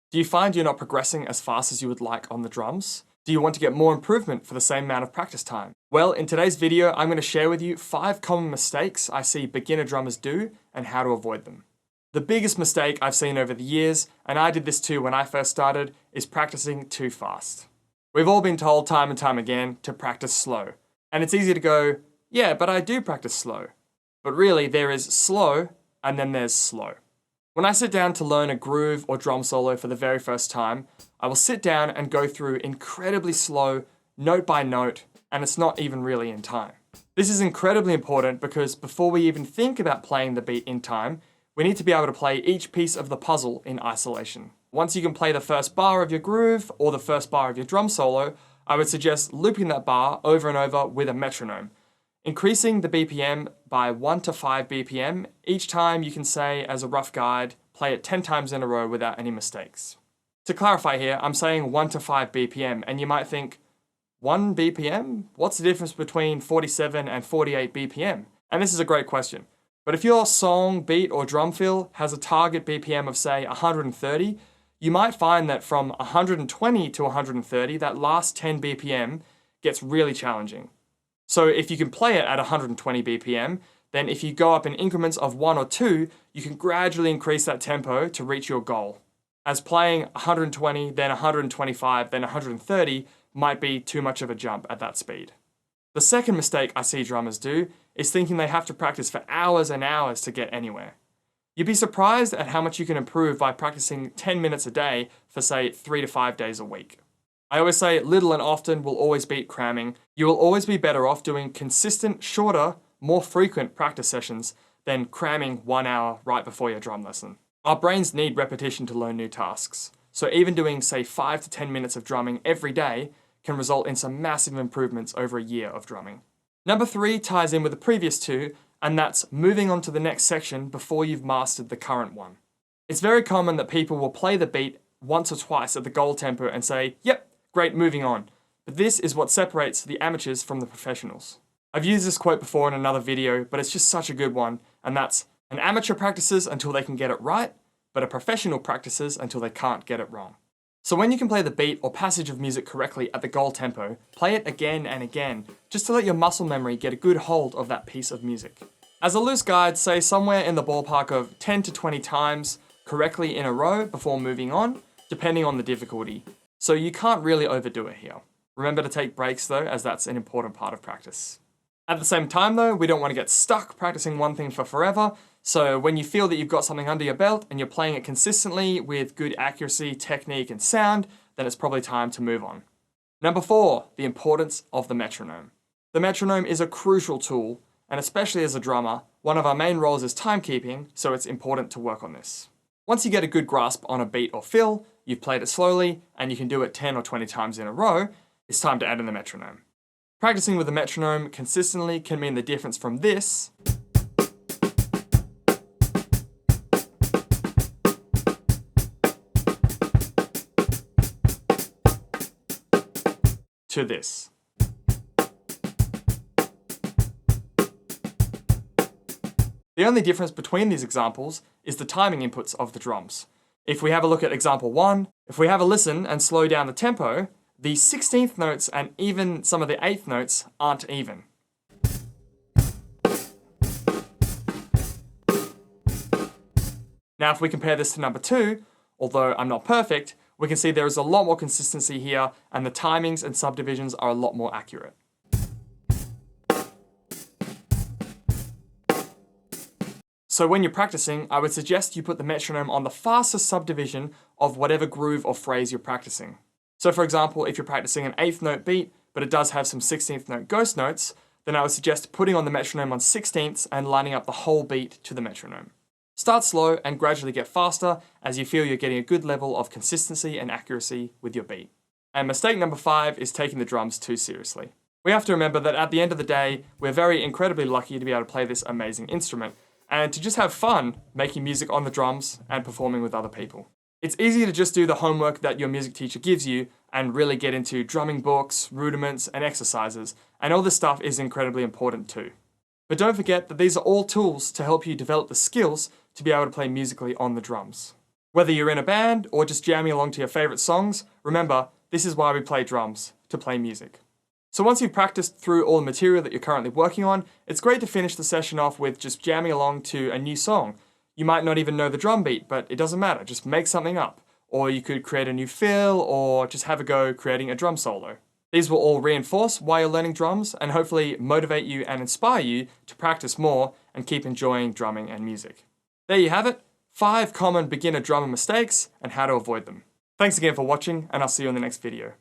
Do you find you're not progressing as fast as you would like on the drums? Do you want to get more improvement for the same amount of practice time? Well, in today's video, I'm going to share with you 5 common mistakes I see beginner drummers do and how to avoid them. The biggest mistake I've seen over the years, and I did this too when I first started, is practicing too fast. We've all been told time and time again to practice slow. And it's easy to go, yeah, but I do practice slow. But really, there is slow and then there's slow. When I sit down to learn a groove or drum solo for the very first time, I will sit down and go through incredibly slow, note by note, and it's not even really in time. This is incredibly important because before we even think about playing the beat in time, we need to be able to play each piece of the puzzle in isolation. Once you can play the first bar of your groove or the first bar of your drum solo, I would suggest looping that bar over and over with a metronome. Increasing the BPM by 1 to 5 BPM, each time you can say, as a rough guide, play it 10 times in a row without any mistakes. To clarify here, I'm saying 1 to 5 BPM, and you might think, 1 BPM? What's the difference between 47 and 48 BPM? And this is a great question. But if your song, beat, or drum fill has a target BPM of say 130, you might find that from 120 to 130, that last 10 BPM gets really challenging. So if you can play it at 120 BPM, then if you go up in increments of 1 or 2, you can gradually increase that tempo to reach your goal. As playing 120, then 125, then 130 might be too much of a jump at that speed. The second mistake I see drummers do is thinking they have to practice for hours and hours to get anywhere. You'd be surprised at how much you can improve by practicing 10 minutes a day for say 3 to 5 days a week. I always say little and often will always beat cramming. You will always be better off doing consistent, shorter, more frequent practice sessions than cramming 1 hour right before your drum lesson. Our brains need repetition to learn new tasks. So even doing say 5 to 10 minutes of drumming every day can result in some massive improvements over a year of drumming. Number 3 ties in with the previous 2, and that's moving on to the next section before you've mastered the current one. It's very common that people will play the beat once or twice at the goal tempo and say, yep, great, moving on. But this is what separates the amateurs from the professionals. I've used this quote before in another video, but it's just such a good one, and that's, an amateur practices until they can get it right, but a professional practices until they can't get it wrong. So when you can play the beat or passage of music correctly at the goal tempo, play it again and again, just to let your muscle memory get a good hold of that piece of music. As a loose guide, say somewhere in the ballpark of 10 to 20 times correctly in a row before moving on, depending on the difficulty. So you can't really overdo it here. Remember to take breaks though, as that's an important part of practice. At the same time though, we don't want to get stuck practicing one thing for forever, so when you feel that you've got something under your belt and you're playing it consistently with good accuracy, technique, and sound, then it's probably time to move on. Number 4, the importance of the metronome. The metronome is a crucial tool, and especially as a drummer, one of our main roles is timekeeping, so it's important to work on this. Once you get a good grasp on a beat or fill, you've played it slowly, and you can do it 10 or 20 times in a row, it's time to add in the metronome. Practicing with the metronome consistently can mean the difference from this to this. The only difference between these examples is the timing inputs of the drums. If we have a look at example 1, if we have a listen and slow down the tempo, the 16th notes and even some of the 8th notes aren't even. Now if we compare this to number 2, although I'm not perfect, we can see there is a lot more consistency here and the timings and subdivisions are a lot more accurate. So when you're practicing, I would suggest you put the metronome on the fastest subdivision of whatever groove or phrase you're practicing. So for example, if you're practicing an 8th note beat, but it does have some 16th note ghost notes, then I would suggest putting on the metronome on 16ths and lining up the whole beat to the metronome. Start slow and gradually get faster as you feel you're getting a good level of consistency and accuracy with your beat. And mistake number 5 is taking the drums too seriously. We have to remember that at the end of the day, we're very incredibly lucky to be able to play this amazing instrument, and to just have fun making music on the drums and performing with other people. It's easy to just do the homework that your music teacher gives you and really get into drumming books, rudiments, and exercises, and all this stuff is incredibly important too. But don't forget that these are all tools to help you develop the skills to be able to play musically on the drums. Whether you're in a band or just jamming along to your favourite songs, remember, this is why we play drums, to play music. So once you've practiced through all the material that you're currently working on, it's great to finish the session off with just jamming along to a new song. You might not even know the drum beat, but it doesn't matter, just make something up. Or you could create a new fill, or just have a go creating a drum solo. These will all reinforce why you're learning drums and hopefully motivate you and inspire you to practice more and keep enjoying drumming and music. There you have it, 5 common beginner drummer mistakes and how to avoid them. Thanks again for watching, and I'll see you in the next video.